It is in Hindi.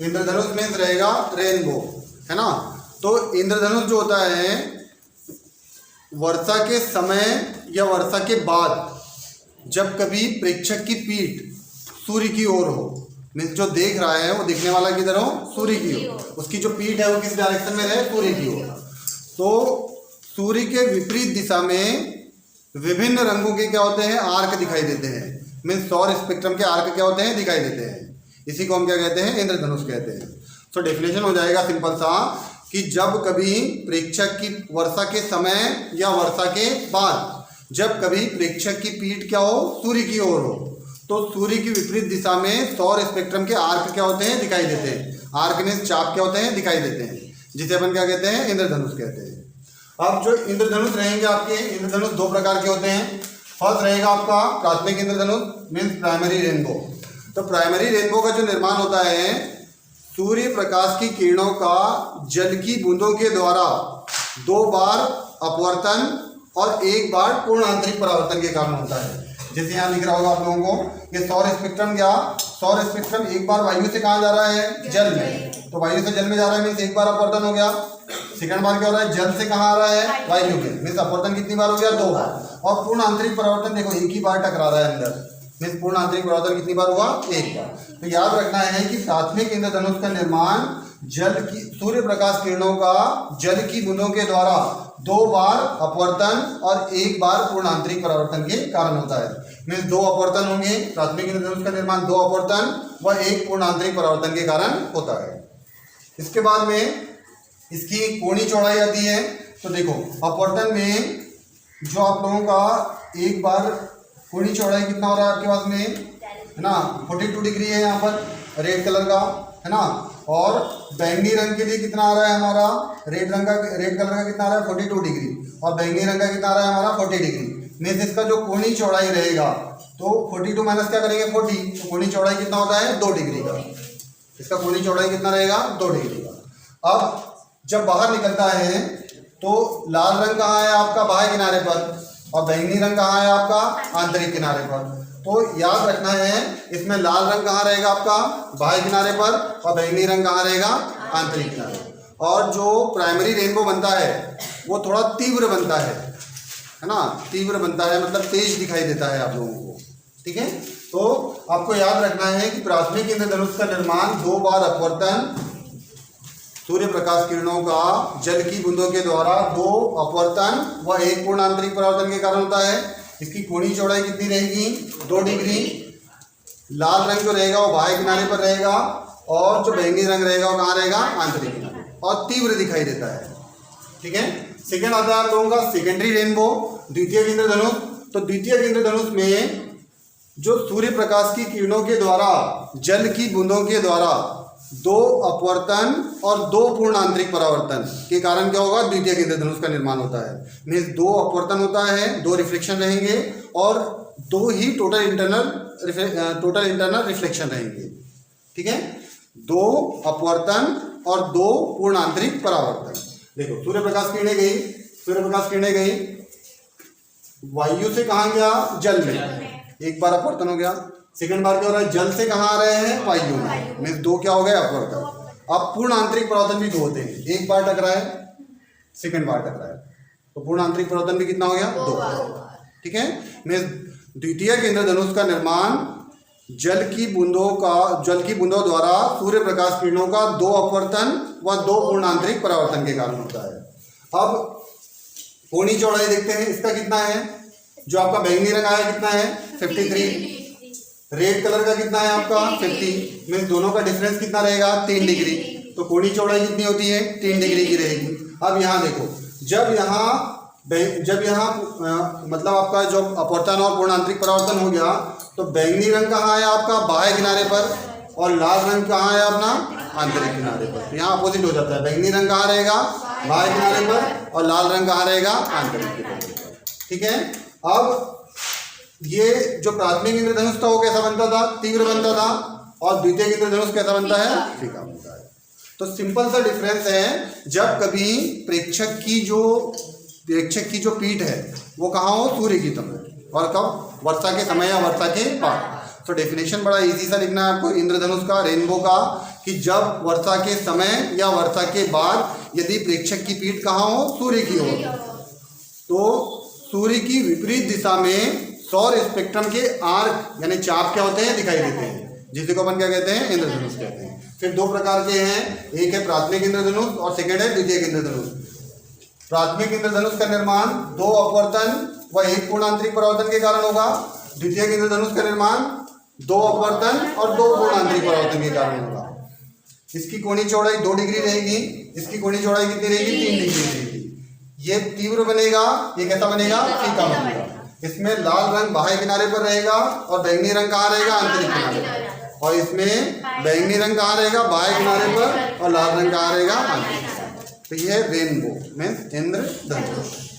इंद्रधनुष मीन्स रहेगा रेनबो, है ना। तो इंद्रधनुष जो होता है वर्षा के समय या वर्षा के बाद जब कभी प्रेक्षक की पीठ सूर्य की ओर हो, मीन्स जो देख रहा है वो देखने वाला किधर हो, सूर्य की ओर, उसकी जो पीठ है वो किस डायरेक्शन में रहे, सूर्य की ओर। तो सूर्य के विपरीत दिशा में विभिन्न रंगों के क्या होते हैं, आर्क दिखाई देते हैं। मीन्स सौर स्पेक्ट्रम के आर्क क्या होते हैं, दिखाई देते हैं। इसी को हम क्या कहते हैं, इंद्रधनुष कहते हैं। तो डेफिनेशन हो जाएगा सिंपल सा कि जब कभी प्रेक्षक की वर्षा के समय या वर्षा के बाद जब कभी प्रेक्षक की पीठ क्या हो, सूर्य की ओर हो, तो सूर्य की विपरीत दिशा में सौर स्पेक्ट्रम के आर्क क्या होते हैं, दिखाई देते हैं। आर्क मीन्स चाप क्या होते हैं, दिखाई देते हैं, जिसे अपन क्या कहते हैं, इंद्रधनुष कहते हैं। अब जो इंद्रधनुष रहेंगे आपके, इंद्रधनुष दो प्रकार के होते हैं। फर्स्ट रहेगा आपका प्राथमिक इंद्रधनुष मीन्स प्राइमरी रेनबो। तो प्राइमरी रेनबो का जो निर्माण होता है सूर्य प्रकाश की किरणों का जल की बूंदों के द्वारा 2 बार अपवर्तन और 1 बार पूर्ण आंतरिक परावर्तन के कारण होता है। जैसे यहाँ लिख रहा होगा आप लोगों को ये सौर स्पेक्ट्रम क्या, सौर स्पेक्ट्रम एक बार वायु से कहाँ जा रहा है, जल में। तो वायु से जल में जा रहा है मीन्स 1 बार अपवर्तन हो गया। सेकंड बार क्या हो रहा है, जल से कहाँ आ रहा है, वायु में, मीन्स अपवर्तन कितनी बार हो गया, 2 बार। और पूर्ण आंतरिक परावर्तन देखो एक ही बार टकरा रहा है अंदर, मीन्स पूर्ण आंतरिक परावर्तन कितनी बार हुआ, 1 बार। तो याद रखना है कि प्राथमिक इंद्रधनुष का निर्माण जल की सूर्य प्रकाश किरणों का जल की बूंदों के द्वारा 2 बार अपवर्तन और 1 बार पूर्ण आंतरिक परावर्तन के कारण होता है। मीन्स 2 अपवर्तन होंगे, प्राथमिक इंद्रधनुष का निर्माण 2 अपवर्तन व 1 पूर्ण आंतरिक परावर्तन के कारण होता है। इसके बाद में इसकी कोणीय चौड़ाई आती है। तो देखो अपवर्तन में जो आप लोगों का 1 बार कोणीय चौड़ाई कितना हो रहा है आपके पास में, है ना, 42 डिग्री है यहाँ पर रेड कलर का, है ना। और बैंगनी रंग के लिए कितना आ रहा है हमारा, रेड कलर का कितना आ रहा है, 42 डिग्री, और बैंगनी रंग का कितना आ रहा है हमारा 40 डिग्री। मीन्स इसका जो कोणीय चौड़ाई रहेगा तो 42 माइनस क्या करेंगे 40, तो कोणीय चौड़ाई कितना होता है 2 डिग्री का। इसका कोणीय चौड़ाई कितना रहेगा 2 डिग्री का। अब जब बाहर निकलता है तो लाल रंग कहाँ है आपका, बाह्य किनारे पर, और बैंगनी रंग कहाँ है आपका, आंतरिक किनारे पर। तो याद रखना है इसमें लाल रंग कहाँ रहेगा आपका, बाह्य किनारे पर, और बैंगनी रंग कहाँ रहेगा, आंतरिक किनारे। और जो प्राइमरी रेनबो बनता है वो थोड़ा तीव्र बनता है ना, तीव्र बनता है मतलब तेज दिखाई देता है आप लोगों को, ठीक है। तो आपको याद रखना है कि प्राथमिक इंद्रधनुष का निर्माण 2 बार अपवर्तन सूर्य प्रकाश किरणों का जल की बूंदों के द्वारा 2 अपवर्तन व 1 पूर्ण आंतरिक परावर्तन के कारण होता है। इसकी कोणीय चौड़ाई कितनी रहेगी 2 डिग्री। लाल रंग जो रहेगा वो बाह्य किनारे पर रहेगा, और जो बैंगनी रंग रहेगा वो कहाँ रहेगा, आंतरिक किनारे, और तीव्र दिखाई देता है, ठीक है। सेकेंड आता है आप लोगों का सेकेंडरी रेनबो, द्वितीयक इंद्रधनुष। तो द्वितीयक इंद्रधनुष में जो सूर्य प्रकाश की किरणों के द्वारा जल की बूंदों के द्वारा 2 अपवर्तन और 2 पूर्ण आंतरिक परावर्तन के कारण क्या होगा, द्वितीयक इंद्रधनुष का निर्माण होता है। मीन्स 2 अपवर्तन होता है, 2 रिफ्लेक्शन रहेंगे, और 2 ही टोटल इंटरनल रिफ्लेक्शन रहेंगे, ठीक है। 2 अपवर्तन और 2 पूर्ण आंतरिक परावर्तन। देखो सूर्य प्रकाश किरणें गई, सूर्य प्रकाश किरणें गई, वायु से कहाँ गया, जल में, 1 बार अपवर्तन हो गया। सेकंड बार क्या हो रहा है, जल से कहाँ आ रहे हैं, वायु में, मीन्स 2 क्या हो गए, अपवर्तन। अब पूर्ण आंतरिक परावर्तन भी 2 होते हैं, 1 बार टकराए, सेकंड बार टकराए, तो पूर्ण आंतरिक परावर्तन भी कितना हो गया, 2, ठीक है। मीन्स द्वितीयक इंद्रधनुष का निर्माण जल की बूंदों द्वारा सूर्य प्रकाश किरणों का 2 अपवर्तन व 2 पूर्ण आंतरिक परावर्तन के कारण होता है। अब कोणीय चौड़ाई देखते हैं, इसका कितना है, जो आपका बैंगनी रंग आया कितना है 53, रेड कलर का कितना है आपका 50, मीन्स दोनों का डिफरेंस कितना रहेगा 3 डिग्री। तो कोणीय चौड़ाई कितनी होती है 3 डिग्री की रहेगी। अब यहाँ देखो जब यहाँ मतलब आपका जो अपवर्तन और पूर्ण आंतरिक परावर्तन हो गया तो बैंगनी रंग कहाँ है आपका बाह्य किनारे पर, और लाल रंग कहाँ है अपना आंतरिक किनारे पर। तो यहाँ अपोजिट हो जाता है, बैंगनी रंग कहाँ रहेगा बाह्य किनारे पर, और लाल रंग कहाँ रहेगा आंतरिक किनारे पर, ठीक है। अब ये जो प्राथमिक इंद्रधनुष था वो कैसा बनता था, तीव्र बनता था, और द्वितीयक इंद्रधनुष कैसा बनता है, फीका बनता है। तो सिंपल सा डिफरेंस है, जब कभी प्रेक्षक की जो पीठ है वो कहाँ हो, सूर्य की तरफ, और कब, वर्षा के समय या वर्षा के बाद। तो डेफिनेशन बड़ा इजी सा लिखना है आपको इंद्रधनुष का, रेनबो का, कि जब वर्षा के समय या वर्षा के बाद यदि प्रेक्षक की पीठ कहाँ हो, सूर्य की ओर, तो सूर्य की विपरीत दिशा में सौर स्पेक्ट्रम के आर्क यानी चाप क्या होते हैं, दिखाई देते हैं, जिसे को अपन क्या कहते हैं, इंद्रधनुष कहते हैं। फिर दो प्रकार के हैं, एक है प्राथमिक इंद्रधनुष और सेकेंड है द्वितीयक इंद्रधनुष। प्राथमिक इंद्रधनुष का निर्माण दो अपवर्तन व एक पूर्णांतरिक परावर्तन के कारण होगा। द्वितीयक इंद्रधनुष का निर्माण दो अपवर्तन और दो पूर्णांतरिक परावर्तन के कारण होगा। इसकी कोणीय चौड़ाई 2 डिग्री रहेगी, इसकी कोणीय चौड़ाई कितनी रहेगी, 3 डिग्री रहेगी। ये तीव्र बनेगा, ये कैसा बनेगा, फीका बनेगा। इसमें लाल रंग बाह्य किनारे पर रहेगा और बैंगनी रंग कहाँ रहेगा, आंतरिक किनारे पर। और इसमें बैंगनी रंग कहाँ रहेगा, बाह्य किनारे पर, और लाल रंग कहाँ रहेगा, आंतरिक किनारे पर। तो ये रेनबो मीन्स इंद्रधनुष।